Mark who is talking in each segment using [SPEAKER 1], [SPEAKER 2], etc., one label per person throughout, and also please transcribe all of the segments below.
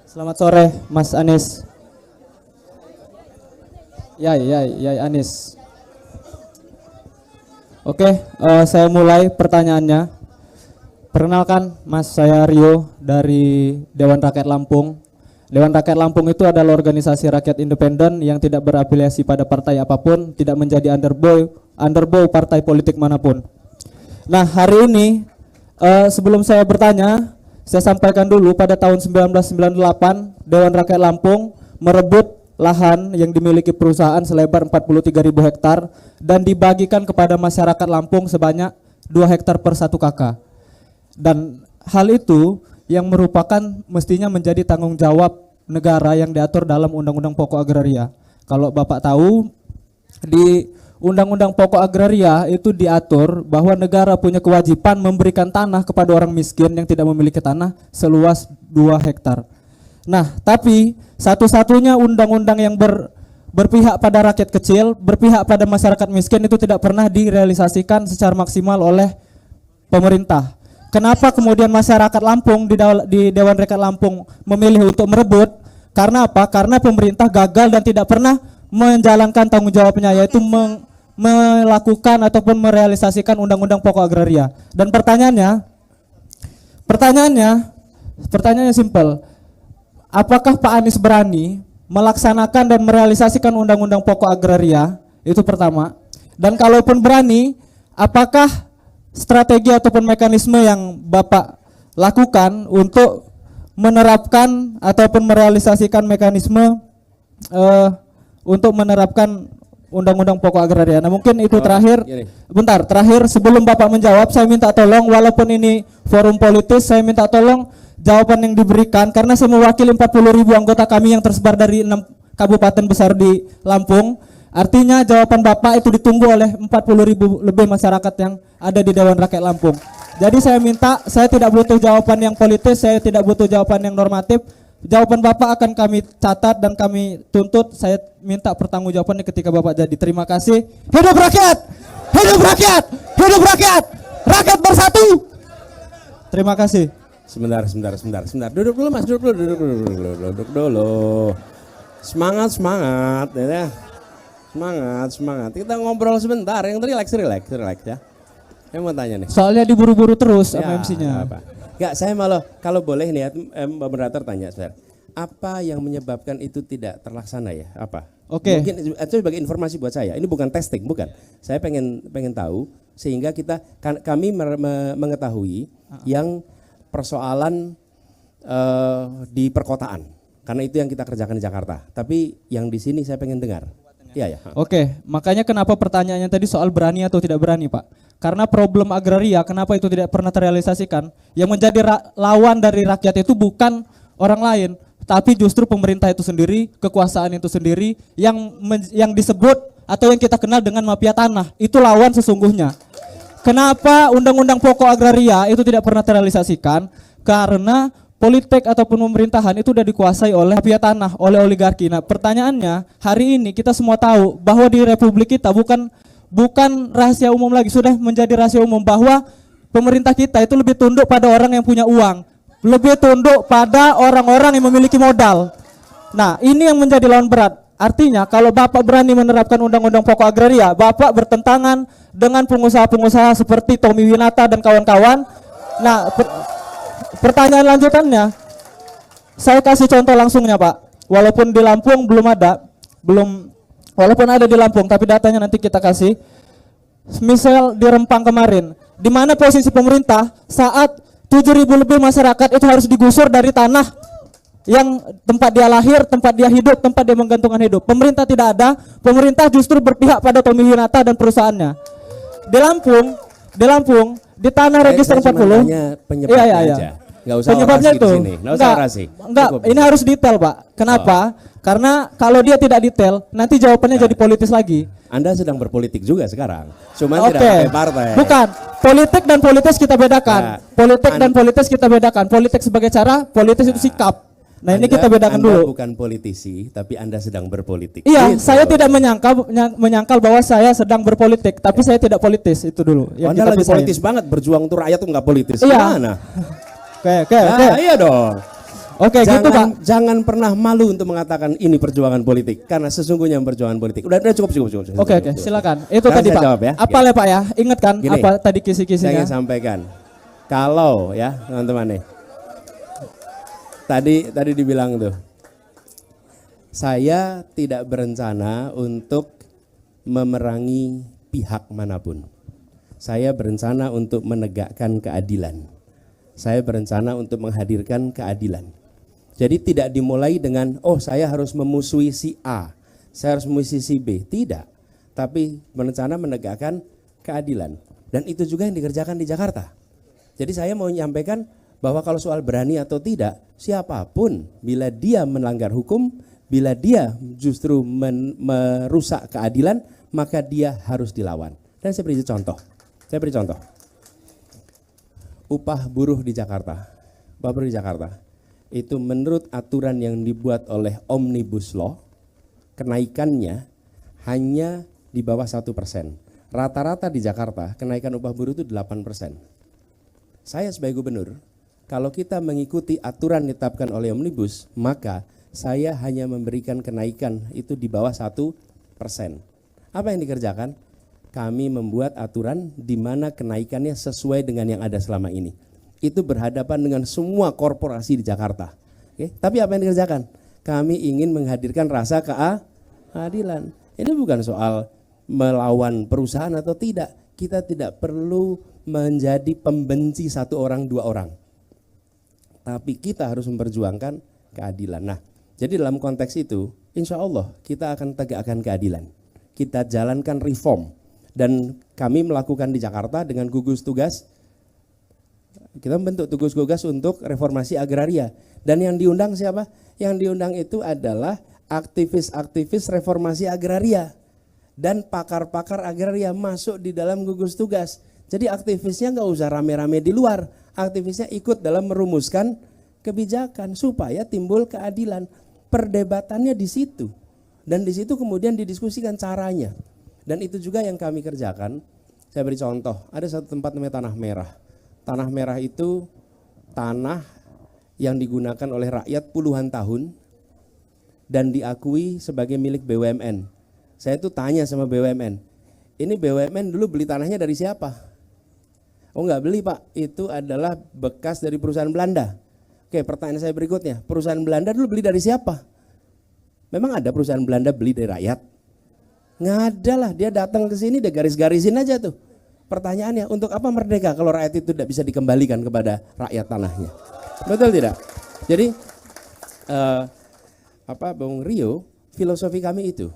[SPEAKER 1] Selamat sore, Mas Anies. Ya, Anies. Oke, saya mulai pertanyaannya. Perkenalkan, Mas, saya Rio dari Dewan Rakyat Lampung. Dewan Rakyat Lampung itu adalah organisasi rakyat independen yang tidak berafiliasi pada partai apapun, tidak menjadi underbow partai politik manapun. Nah, hari ini sebelum saya bertanya, saya sampaikan dulu pada tahun 1998 Dewan Rakyat Lampung merebut lahan yang dimiliki perusahaan selebar 43.000 hektar dan dibagikan kepada masyarakat Lampung sebanyak 2 hektar per 1 KK. Dan hal itu yang merupakan mestinya menjadi tanggung jawab negara yang diatur dalam Undang-Undang Pokok Agraria. Kalau Bapak tahu, di Undang-Undang Pokok Agraria itu diatur bahwa negara punya kewajiban memberikan tanah kepada orang miskin yang tidak memiliki tanah seluas 2 hektar. Nah, tapi satu-satunya undang-undang yang berpihak pada rakyat kecil, berpihak pada masyarakat miskin itu tidak pernah direalisasikan secara maksimal oleh pemerintah. Kenapa kemudian masyarakat Lampung di Dewan Rakyat Lampung memilih untuk merebut? Karena apa? Karena pemerintah gagal dan tidak pernah menjalankan tanggung jawabnya, yaitu melakukan ataupun merealisasikan Undang-Undang Pokok Agraria. Dan pertanyaannya simpel. Apakah Pak Anies berani melaksanakan dan merealisasikan Undang-Undang Pokok Agraria? Itu pertama. Dan kalaupun berani, apakah strategi ataupun mekanisme yang Bapak lakukan untuk menerapkan ataupun merealisasikan mekanisme untuk menerapkan Undang-Undang Pokok Agraria? Nah, mungkin itu terakhir. Terakhir sebelum Bapak menjawab, saya minta tolong, walaupun ini forum politis, saya minta tolong jawaban yang diberikan karena saya mewakili 40.000 anggota kami yang tersebar dari 6 kabupaten besar di Lampung. Artinya jawaban Bapak itu ditunggu oleh 40.000 lebih masyarakat yang ada di Dewan Rakyat Lampung. Jadi saya minta, saya tidak butuh jawaban yang politis, saya tidak butuh jawaban yang normatif. Jawaban Bapak akan kami catat dan kami tuntut. Saya minta pertanggungjawabannya ketika Bapak jadi. Terima kasih. Hidup rakyat! Hidup rakyat! Hidup rakyat! Rakyat bersatu! Terima kasih.
[SPEAKER 2] Sebentar. Duduk dulu, Mas, duduk dulu. Semangat, ya. Semangat. Kita ngobrol sebentar, yang relax ya. Saya mau tanya nih.
[SPEAKER 1] Soalnya diburu-buru terus sama MC-nya.
[SPEAKER 2] Enggak, saya malah kalau boleh nih Mbak Moderator tanya sebentar. Apa yang menyebabkan itu tidak terlaksana ya? Apa?
[SPEAKER 1] Oke.
[SPEAKER 2] Mungkin itu sebagai informasi buat saya. Ini bukan testing, bukan. Saya pengen tahu sehingga kami mengetahui yang persoalan di perkotaan. Karena itu yang kita kerjakan di Jakarta. Tapi yang di sini saya pengen dengar. Iya ya.
[SPEAKER 1] Oke, makanya kenapa pertanyaannya tadi soal berani atau tidak berani, Pak? Karena problem agraria, kenapa itu tidak pernah terrealisasikan? Yang menjadi lawan dari rakyat itu bukan orang lain, tapi justru pemerintah itu sendiri, kekuasaan itu sendiri yang disebut atau yang kita kenal dengan mafia tanah. Itu lawan sesungguhnya. Kenapa Undang-Undang Pokok Agraria itu tidak pernah terrealisasikan? Karena politik ataupun pemerintahan itu sudah dikuasai oleh mafia tanah, oleh oligarki. Nah, pertanyaannya, hari ini kita semua tahu bahwa di republik kita bukan rahasia umum lagi, sudah menjadi rahasia umum bahwa pemerintah kita itu lebih tunduk pada orang yang punya uang, lebih tunduk pada orang-orang yang memiliki modal. Nah, ini yang menjadi lawan berat. Artinya kalau Bapak berani menerapkan Undang-Undang Pokok Agraria, Bapak bertentangan dengan pengusaha-pengusaha seperti Tommy Winata dan kawan-kawan. Nah, pertanyaan lanjutannya, saya kasih contoh langsungnya, Pak. Walaupun di Lampung walaupun ada di Lampung, tapi datanya nanti kita kasih. Misal di Rempang kemarin, di mana posisi pemerintah saat 7.000 lebih masyarakat itu harus digusur dari tanah yang tempat dia lahir, tempat dia hidup, tempat dia menggantungkan hidup. Pemerintah tidak ada, pemerintah justru berpihak pada Tommy Winata dan perusahaannya. Di Lampung, di tanah register 40.
[SPEAKER 2] Iya.
[SPEAKER 1] Penyebabnya itu enggak, ini harus detail, Pak. Kenapa? Karena kalau dia tidak detail, nanti jawabannya jadi politis lagi.
[SPEAKER 2] Anda sedang berpolitik juga sekarang, cuma tidak pakai partai.
[SPEAKER 1] Bukan, politik dan politis kita bedakan. Politik sebagai cara, politis itu sikap. Nah, ini kita bedakan dulu.
[SPEAKER 2] Anda bukan politisi, tapi Anda sedang berpolitik.
[SPEAKER 1] Iya, gitu. Saya tidak menyangkal bahwa saya sedang berpolitik, tapi saya tidak politis, itu dulu.
[SPEAKER 2] Anda lagi politis banget, berjuang untuk rakyat tuh nggak politis.
[SPEAKER 1] Iya.
[SPEAKER 2] Gimana?
[SPEAKER 1] Oke.
[SPEAKER 2] Iya dong.
[SPEAKER 1] Oke, gitu Pak.
[SPEAKER 2] Jangan pernah malu untuk mengatakan ini perjuangan politik, karena sesungguhnya perjuangan politik. Udah cukup.
[SPEAKER 1] Oke, silakan. Itu
[SPEAKER 2] Sekarang
[SPEAKER 1] tadi
[SPEAKER 2] saya
[SPEAKER 1] Pak.
[SPEAKER 2] jawab ya.
[SPEAKER 1] Apa ya Pak ya? Ingat kan
[SPEAKER 2] Gini,
[SPEAKER 1] apa tadi
[SPEAKER 2] Saya
[SPEAKER 1] kisi-kisinya?
[SPEAKER 2] ingin sampaikan, kalau ya teman-teman nih, tadi dibilang tuh, saya tidak berencana untuk memerangi pihak manapun. Saya berencana untuk menegakkan keadilan. Saya berencana untuk menghadirkan keadilan. Jadi tidak dimulai dengan, oh saya harus memusuhi si A, saya harus memusuhi si B. Tidak, tapi berencana menegakkan keadilan. Dan itu juga yang dikerjakan di Jakarta. Jadi saya mau menyampaikan bahwa kalau soal berani atau tidak, siapapun bila dia melanggar hukum, bila dia justru merusak keadilan, maka dia harus dilawan. Dan saya beri contoh. Upah buruh di Jakarta. Upah buruh di Jakarta. Itu menurut aturan yang dibuat oleh Omnibus Law, kenaikannya hanya di bawah 1%. Rata-rata di Jakarta kenaikan upah buruh itu 8%. Saya sebagai gubernur, kalau kita mengikuti aturan ditetapkan oleh Omnibus, maka saya hanya memberikan kenaikan itu di bawah 1%. Apa yang dikerjakan? Kami membuat aturan di mana kenaikannya sesuai dengan yang ada selama ini. Itu berhadapan dengan semua korporasi di Jakarta. Oke? Tapi apa yang dikerjakan? Kami ingin menghadirkan rasa keadilan. Ini bukan soal melawan perusahaan atau tidak. Kita tidak perlu menjadi pembenci satu orang, dua orang. Tapi kita harus memperjuangkan keadilan. Nah, jadi dalam konteks itu, insya Allah kita akan tegakkan keadilan. Kita jalankan reform. Dan kami melakukan di Jakarta dengan gugus tugas. Kita membentuk tugas tugas untuk reformasi agraria. Dan yang diundang siapa? Yang diundang itu adalah aktivis-aktivis reformasi agraria. Dan pakar-pakar agraria masuk di dalam gugus tugas. Jadi aktivisnya nggak usah rame-rame di luar. Aktivisnya ikut dalam merumuskan kebijakan supaya timbul keadilan. Perdebatannya di situ. Dan di situ kemudian didiskusikan caranya. Dan itu juga yang kami kerjakan. Saya beri contoh, ada satu tempat namanya Tanah Merah. Tanah Merah itu tanah yang digunakan oleh rakyat puluhan tahun dan diakui sebagai milik BUMN. Saya tuh tanya sama BUMN, ini BUMN dulu beli tanahnya dari siapa? Oh nggak beli Pak, itu adalah bekas dari perusahaan Belanda. Oke, pertanyaan saya berikutnya, perusahaan Belanda dulu beli dari siapa? Memang ada perusahaan Belanda beli dari rakyat? Nggak ada lah, dia datang ke sini dia garis-garisin aja tuh. Pertanyaannya, untuk apa merdeka kalau rakyat itu tidak bisa dikembalikan kepada rakyat tanahnya? Betul tidak? Jadi Bung Rio, filosofi kami itu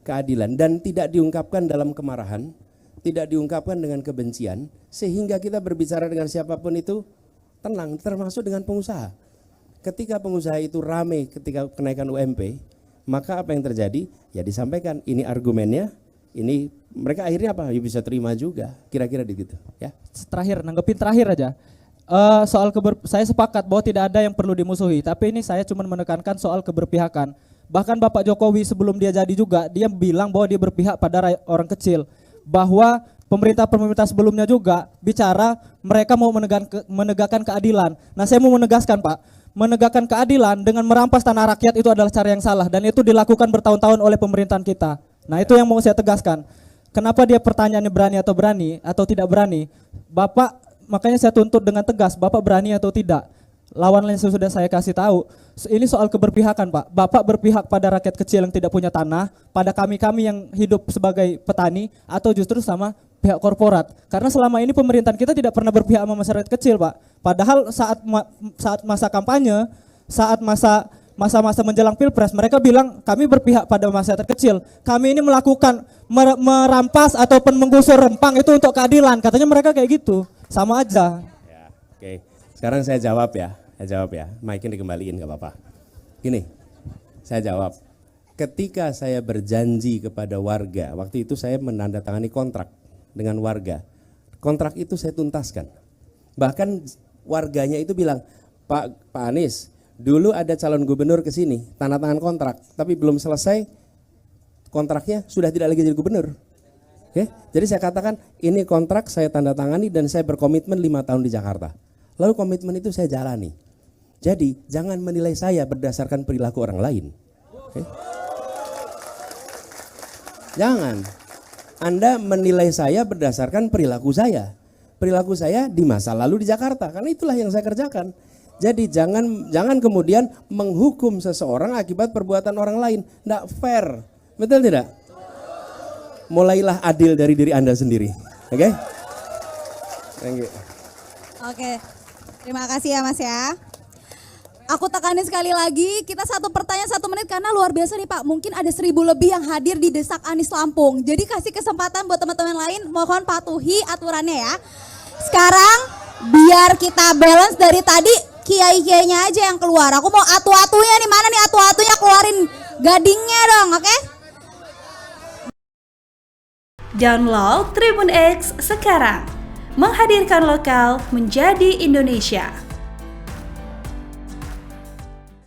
[SPEAKER 2] keadilan dan tidak diungkapkan dalam kemarahan, tidak diungkapkan dengan kebencian, sehingga kita berbicara dengan siapapun itu tenang, termasuk dengan pengusaha. Ketika pengusaha itu ramai ketika kenaikan UMP, maka apa yang terjadi? Ya disampaikan, ini argumennya, ini mereka akhirnya apa? Ya bisa terima juga, kira-kira begitu. Ya.
[SPEAKER 1] Terakhir, nanggepin terakhir aja. Saya sepakat bahwa tidak ada yang perlu dimusuhi, tapi ini saya cuma menekankan soal keberpihakan. Bahkan Bapak Jokowi sebelum dia jadi juga, dia bilang bahwa dia berpihak pada orang kecil. Bahwa pemerintah sebelumnya juga bicara mereka mau menegakkan keadilan. Nah saya mau menegaskan Pak, menegakkan keadilan dengan merampas tanah rakyat itu adalah cara yang salah. Dan itu dilakukan bertahun-tahun oleh pemerintahan kita. Nah itu yang mau saya tegaskan. Kenapa dia pertanyaannya berani atau tidak berani? Bapak, makanya saya tuntut dengan tegas, Bapak berani atau tidak? Lawan yang sudah saya kasih tahu, ini soal keberpihakan Pak. Bapak berpihak pada rakyat kecil yang tidak punya tanah, pada kami-kami yang hidup sebagai petani, atau justru sama pihak korporat. Karena selama ini pemerintahan kita tidak pernah berpihak sama masyarakat kecil Pak. Padahal saat masa kampanye, saat masa-masa menjelang pilpres, mereka bilang kami berpihak pada masyarakat kecil. Kami ini melakukan merampas ataupun menggusur rempang itu untuk keadilan. Katanya mereka kayak gitu, sama aja.
[SPEAKER 2] Ya, oke. Sekarang saya jawab ya. Mic-nya dikembaliin gak apa-apa. Gini, saya jawab. Ketika saya berjanji kepada warga, waktu itu saya menandatangani kontrak dengan warga. Kontrak itu saya tuntaskan. Bahkan warganya itu bilang, Pak Anies, dulu ada calon gubernur ke sini, tanda tangan kontrak, tapi belum selesai kontraknya sudah tidak lagi jadi gubernur. Oke? Jadi saya katakan ini kontrak saya tanda tangani dan saya berkomitmen 5 tahun di Jakarta. Lalu komitmen itu saya jalani. Jadi jangan menilai saya berdasarkan perilaku orang lain. Oke? Jangan. Anda menilai saya berdasarkan perilaku saya. Perilaku saya di masa lalu di Jakarta, karena itulah yang saya kerjakan. Jadi jangan kemudian menghukum seseorang akibat perbuatan orang lain. Tidak fair. Betul tidak? Mulailah adil dari diri Anda sendiri. Oke? Thank you.
[SPEAKER 3] Oke, terima kasih ya Mas ya. Aku tekanin sekali lagi, kita satu pertanyaan 1 menit karena luar biasa nih Pak. Mungkin ada 1000 lebih yang hadir di Desak Anies Lampung. Jadi kasih kesempatan buat teman-teman lain, mohon patuhi aturannya ya. Sekarang biar kita balance dari tadi, kiai-kiainya aja yang keluar. Aku mau atu-atunya nih, mana nih atu-atunya, keluarin gadingnya dong, oke?
[SPEAKER 4] Download Tribun X sekarang. Menghadirkan lokal menjadi Indonesia.